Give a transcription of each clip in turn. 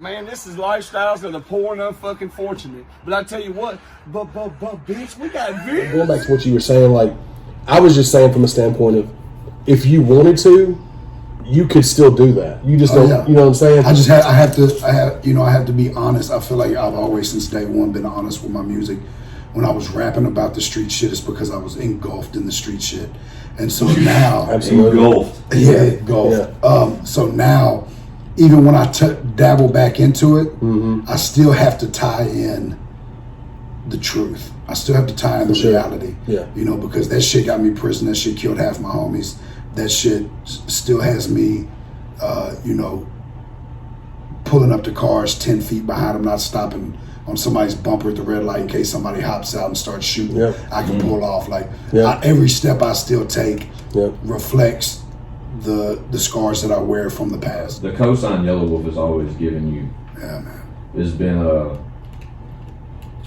Man, this is lifestyles of the poor and unfucking fortunate. But I tell you what, but bitch, we got views. Going back to what you were saying, like, I was just saying from a standpoint of, if you wanted to, you could still do that. You just don't, you know what I'm saying? I have to be honest. I feel like I've always, since day one, been honest with my music. When I was rapping about the street shit, it's because I was engulfed in the street shit. And so now... Absolutely. Engulfed. Yeah, engulfed. Yeah. So now, even when I dabble back into it, I still have to tie in the truth. I still have to tie in the reality. Yeah. You know, because that shit got me prison. That shit killed half my homies. That shit still has me, pulling up the cars 10 feet behind them, not stopping on somebody's bumper at the red light in case somebody hops out and starts shooting. Yep. I can pull off. Like every step I still take reflects the scars that I wear from the past. The cosign Yelawolf has always given you. Yeah, man. It's been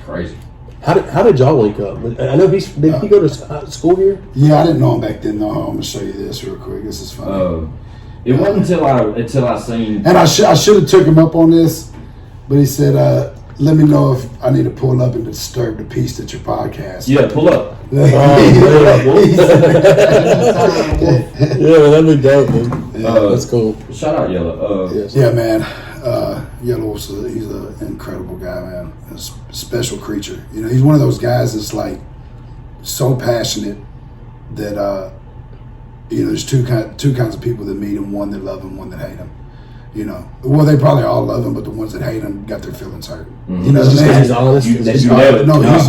crazy. How did y'all link up? I know did he go to school here? Yeah, I didn't know him back then. No, I'm gonna show you this real quick. This is funny. It wasn't until I seen. And I should have took him up on this, but he said, "Let me know if I need to pull up and disturb the peace at your podcast." Yeah, pull up. Yeah, that'd be dope, man. That's cool. Shout out Yellow. Yeah, man. Yelawolf's he's an incredible guy, man. A special creature. You know, he's one of those guys that's like so passionate that there's two kinds of people that meet him. One that love him, one that hate him. You know, well, they probably all love him, but the ones that hate him got their feelings hurt. Mm-hmm. You know what I mean? He's honest.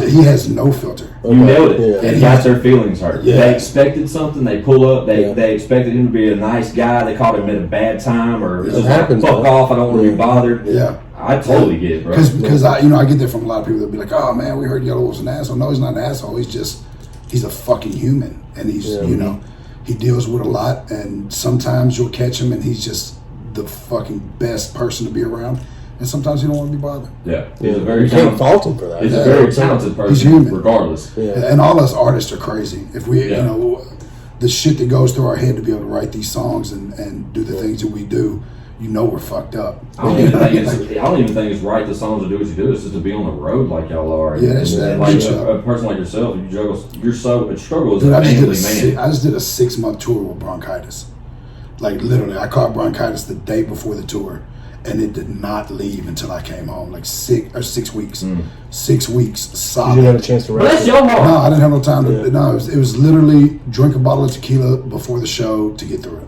He has no filter. You nailed it. And he got their feelings hurt. Yeah. They expected something. They pull up. They expected him to be a nice guy. They caught him at a bad time, or it happens, fuck off. I don't want to be bothered. Yeah. I totally get it, bro. Because I get that from a lot of people that be like, "Oh man, we heard Yelawolf's an asshole." No, he's not an asshole. He's a fucking human, and he's he deals with a lot, and sometimes you'll catch him, and he's just the fucking best person to be around, and sometimes you don't want to be bothered. Yeah, he's a very you can't fault him for that. He's a very talented person. He's human, regardless. Yeah. And all us artists are crazy. If we, the shit that goes through our head to be able to write these songs and do the things that we do, we're fucked up. I don't even think it's right the songs to do what you do. It's just to be on the road like y'all are. Yeah, that's that. Like a person like yourself, you struggle as Dude, a family man. I just did a 6-month tour with bronchitis. Like literally, I caught bronchitis the day before the tour, and it did not leave until I came home. Like 6 weeks. 6 weeks solid. You didn't have a chance to rest. That's your heart. No, I didn't have no time to. No, it was literally drink a bottle of tequila before the show to get through it.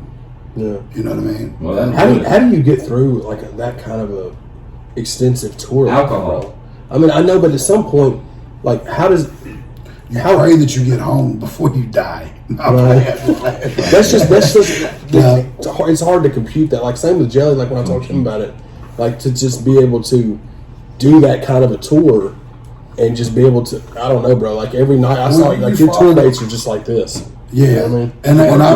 Yeah. You know what I mean? Well, how do you get through like that kind of a extensive tour? Alcohol. I mean, I know, but at some point, like, how pray that you get home before you die. That's just it's hard to compute that. Like, same with Jelly. Like when I talked to him about it, like to just be able to do that kind of a tour and just be able to, I don't know, bro. Like every night I saw like your tour dates are just like this. Yeah, you know what I mean? And I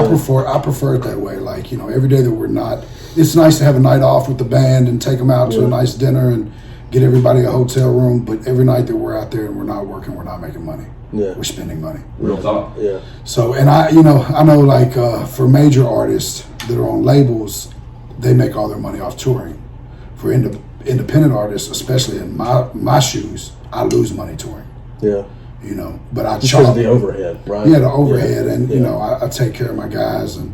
prefer it that way. Like, every day that we're not, it's nice to have a night off with the band and take them out to a nice dinner and get everybody a hotel room. But every night that we're out there and we're not working, we're not making money. Yeah, we're spending money. Real talk. Yeah. So, and I know like for major artists that are on labels, they make all their money off touring. For independent artists, especially in my shoes, I lose money touring. Yeah. But I just because of the overhead, right? Yeah, the overhead, and I take care of my guys, and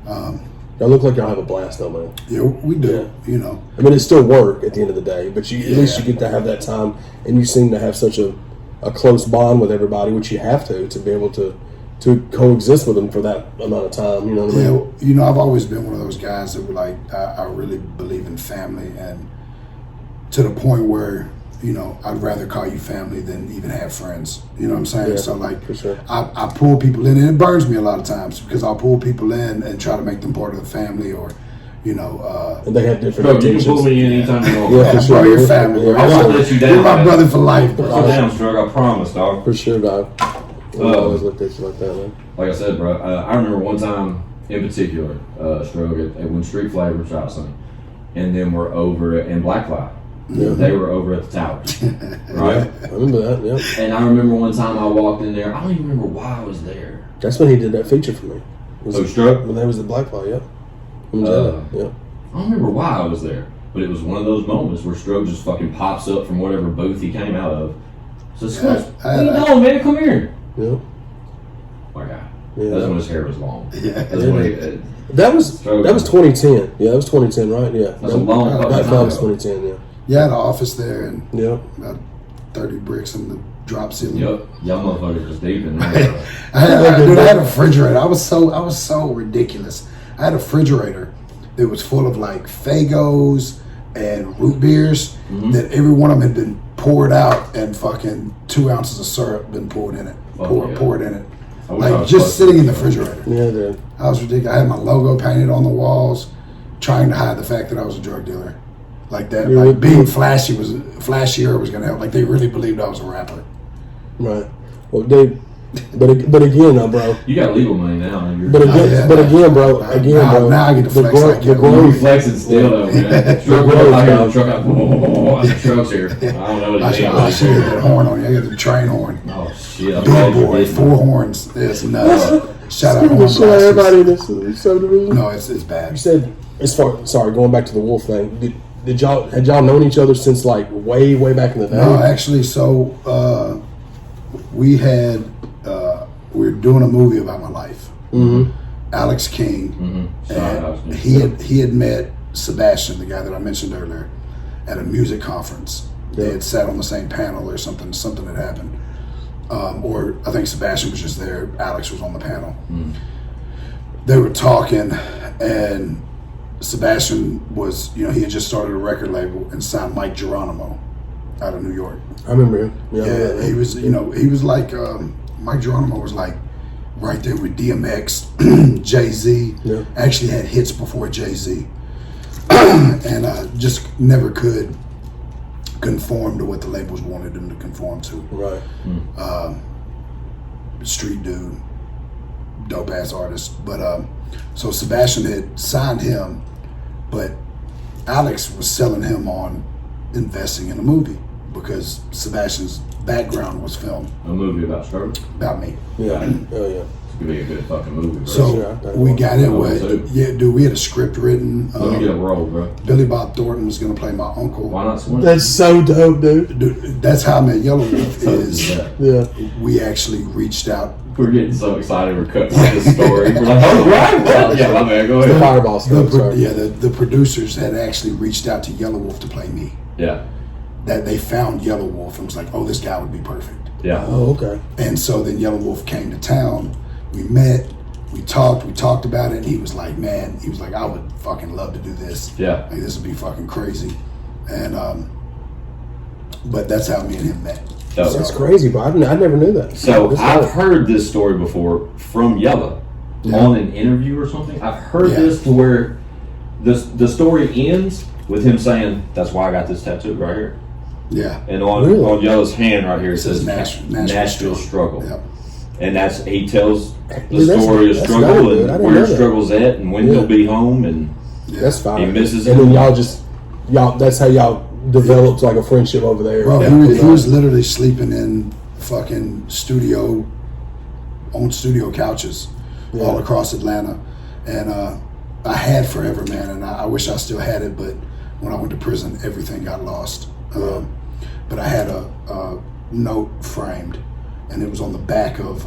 y'all look like y'all have a blast, though, man. Yeah, we do. Yeah. I mean, it's still work at the end of the day, but at least you get to have that time, and you seem to have such a close bond with everybody, which you have to be able to coexist with them for that amount of time. You know what I mean? I've always been one of those guys that were like, I really believe in family, and to the point where, I'd rather call you family than even have friends. You know what I'm saying? Yeah, so like, for sure. I pull people in, and it burns me a lot of times because I'll pull people in and try to make them part of the family, or and they have different intentions. You can pull me in anytime you want. Yeah, for sure. Bro, your family. I won't let you down. You're my brother for life, bro. Put down, Strug. I promise, dog. For sure, dog. I always looked at you like that, man. Like I said, bro, I remember one time in particular, Strug, when Street Flavor shot something, and then we're over in Blackfly. Yeah. They were over at the tower, right? Yeah, I remember that, yeah. And I remember one time I walked in there. I don't even remember why I was there. That's when he did that feature for me. Strug? When they was at Blackfly, yeah. I don't remember why I was there, But it was one of those moments where Stroke just fucking pops up from whatever booth he came out of. So Stroke, what are you doing, man? Come here. Yeah. My God. Yeah. That's when his hair was long. Yeah. That's when he, That was 2010. Yeah, that was 2010, right? Yeah. That's a long That fucking was time. 2010. Yeah. Yeah, I had an office there and Yeah. about 30 bricks in the drop ceiling. Yep. Y'all motherfuckers was deep in there. I had a refrigerator. I was so ridiculous. I had a refrigerator that was full of like Fagos and root beers that every one of them had been poured out and fucking 2 ounces of syrup been poured in it. Poured in it. Like just sitting in the refrigerator. Yeah, dude. I was ridiculous. I had my logo painted on the walls, trying to hide the fact that I was a drug dealer. Like that, Yeah, like being flashier was gonna help. Like they really believed I was a rapper. Right. Well, dude. But again, though, bro. You got legal money now. But again, bro. Now I get to flex like the that. You growth. flexing still though, man. Truck growth, out here, dog. truck out. The truck's here. I don't know what I it should is. get that horn on you. I got the train horn. Oh shit! I'm Big glad you boy, did. 4 horns. It's nuts. Shout out Shit, horn everybody blasters. in this subdivision. No, it's bad. You said, sorry, going back to the wolf thing. Had y'all known each other since like way back in the day? No, actually, so we were doing a movie about my life. Mm-hmm. Alex King, Mm-hmm. and he had met Sebastian, the guy that I mentioned earlier, at a music conference. They had sat on the same panel or something. Something had happened, or I think Sebastian was just there. Alex was on the panel. They were talking, and Sebastian was, he had just started a record label and signed Mike Geronimo out of New York. I remember him. Yeah, he was, he was like, Mike Geronimo was like right there with DMX, Jay-Z. Yeah. Actually had hits before Jay-Z. And just never could conform to what the labels wanted him to conform to. Right. Street dude, dope ass artist. But so Sebastian had signed him, but Alex was selling him on investing in a movie because Sebastian's background was film A movie about Stroke. about me. Yeah. Oh yeah. Could be a good fucking movie, bro. So sure. we got it Oh, with, so- dude, we had a script written. Let me get a roll, bro. Billy Bob Thornton was going to play my uncle. Why not swim? That's so dope, dude. Dude, that's how I met Yelawolf is Yeah. Yeah. we actually reached out. We're getting so excited. We're cutting this story. We're like, oh, right. What? Yeah, my man. Go The ahead. fireball stuff. Sorry. The producers had actually reached out to Yelawolf to play me. Yeah. That they found Yelawolf and was like, oh, this guy would be perfect. Yeah. Oh, okay. And so then Yelawolf came to town. We met. We talked about it, and he was like, I would fucking love to do this. Yeah. Like, this would be fucking crazy. And, but that's how me and him met. Dope. That's crazy, bro. I never knew that. So That's I've dope. heard this story before from Yella on an interview or something. I've heard Yeah. this to where the story ends with him saying, "That's why I got this tattoo right here." Yeah. And on Really? on Yella's hand right here it It says says Nashville struggle. Yep. And he tells the Dude, that's- story of that's struggle dope, dude. I and didn't where know his that. struggle's at and when Yeah. he'll be home and That's fine. He misses and then him. y'all. That's how y'all developed like a friendship over there. Bro, Yeah. he was literally sleeping in fucking studio couches all across Atlanta. And I had Forever Man, and I wish I still had it, but when I went to prison, everything got lost. But I had a note framed, and it was on the back of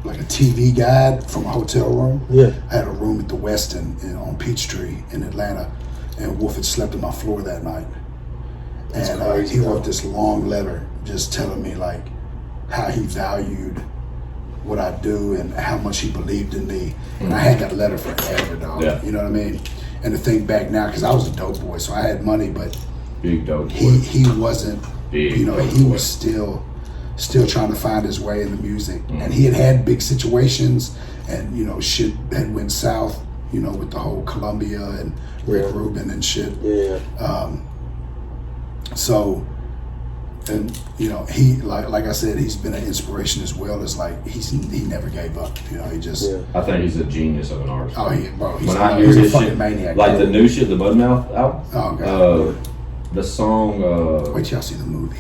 like a TV guide from a hotel room. Yeah. I had a room at the Westin on Peachtree in Atlanta, and Wolf had slept on my floor that night. And crazy, he bro. wrote this long letter just telling me like how he valued what I do and how much he believed in me. And I had that letter forever, dog. Yeah. You know what I mean? And to think back now, because I was a dope boy, so I had money, but big dope boy. he wasn't. Big You know, dope he boy. was still trying to find his way in the music, and he had big situations, and shit had went south. With the whole Columbia and Rick Yeah. Rubin and shit. Yeah. So, and he like I said, he's been an inspiration as well as like he never gave up. He just Yeah. I think he's a genius of an artist. oh yeah, bro. He's, When I hear he's a this fucking shit, maniac. like bro. the new shit, the Mudmouth album, Oh god. the song, Wait till y'all see the movie.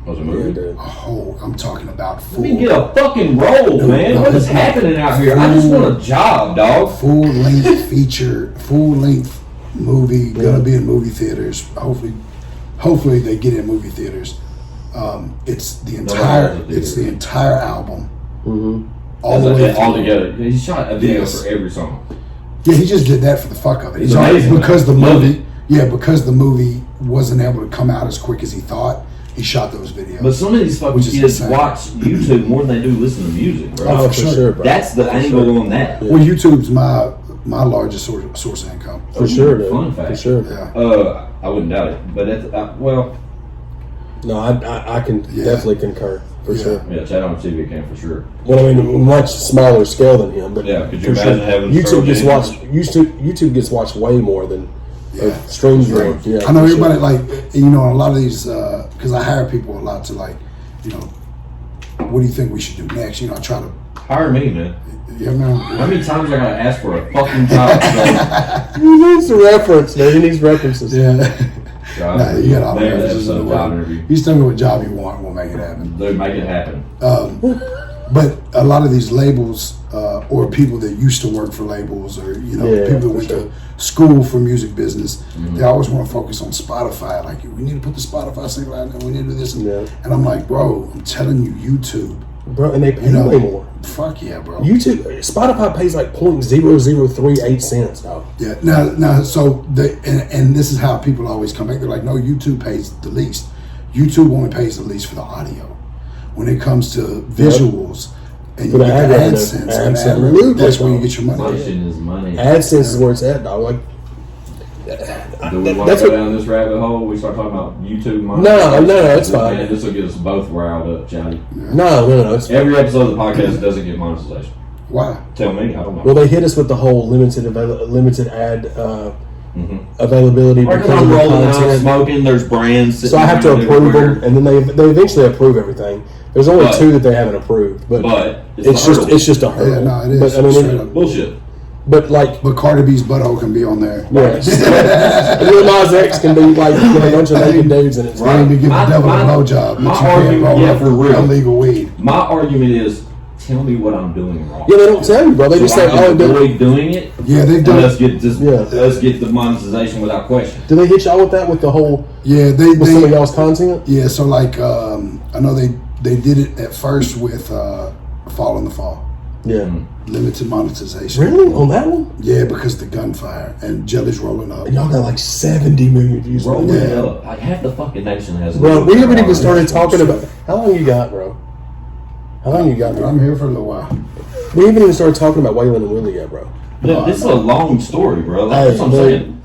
was a Yeah, movie? dude. Oh, I'm talking about Let me get a fucking roll, man. no, What is it's- happening out here? I just want a job, dog. full length feature, full length movie, gonna be in movie theaters. Hopefully they get in movie theaters. It's the entire album. All the way all together. He shot a video for every song. Yeah, he just did that for the fuck of it. It's amazing, because the movie, because the movie wasn't able to come out as quick as he thought. He shot those videos. But some of these fucking kids watch YouTube more than they do listen to music, bro. Oh, for sure, bro. That's the angle on that. Well, YouTube's my largest source of income. For sure, dude. Fun fact. For sure. Yeah. I wouldn't doubt it, but it's well. No, I can definitely concur. For sure. Yeah, ChadArmesTV can for sure. Well, I mean, much smaller scale than him, but yeah, could you imagine having YouTube gets watched? YouTube gets watched way more than streams. Yeah, I know everybody a lot of these because I hire people a lot to what do you think we should do next? I try to hire me, man. Yeah, man. How many times I gotta ask for a fucking job? He needs a reference, man. He needs references. Yeah. Nah, you got all the references in the job world. interview. You just tell me what job you want, we'll make it happen. They'll make it happen. But a lot of these labels, or people that used to work for labels, or people that went to school for music business, they always want to focus on Spotify. Like, we need to put the Spotify single out, and we need to do this. And I'm like, bro, I'm telling you, YouTube, bro, and they pay way more. Fuck yeah, bro. YouTube, Spotify pays like 0.0038 cents, dog. Yeah. Now, so and this is how people always come back. They're like, no, YouTube pays the least. YouTube only pays the least for the audio. When it comes to visuals and you get the AdSense, that's where you get your money. Function is money. AdSense is where it's at, dog. Like, do we want to go down this rabbit hole? We start talking about YouTube money? No, it's fine. Man, this will get us both riled up, Johnny. No, it's fine. Every episode of the podcast doesn't get monetization. Why? Tell me, I don't know. Well, they hit us with the whole limited ad availability Or because I'm of the rolling out content. smoking. There's brands. So I have to approve them, and then they eventually approve everything. There's only 2 that they haven't approved, but it's just a hurdle. Yeah, no, it is. But, I mean, bullshit. But Cardi B's butthole can be on there. Yeah. Lil Nas X can be like a bunch of naked dudes, and it's right. To give the devil a blowjob. My argument, for real, illegal weed. My argument is, tell me what I'm doing wrong. Yeah, they don't tell you, bro. They just say, "Oh, they're doing it." Yeah, they've done. Let's get this. Let's get the monetization without question. Do they hit y'all with that with the whole? Yeah, with some of y'all's content. Yeah, so like I know they did it at first with Fall in the Fall. Yeah. Limited monetization. Really? On that one? Yeah, because the gunfire and Jelly's rolling up. And y'all got like 70 million views. Rolling up. Like half the fucking nation has. Bro, we haven't even started talking about. How long you got, bro? How long you got, bro? I'm here for a little while. We haven't even started talking about Waylon and Willie yet, bro. But this is a long story, bro. That's what I'm saying.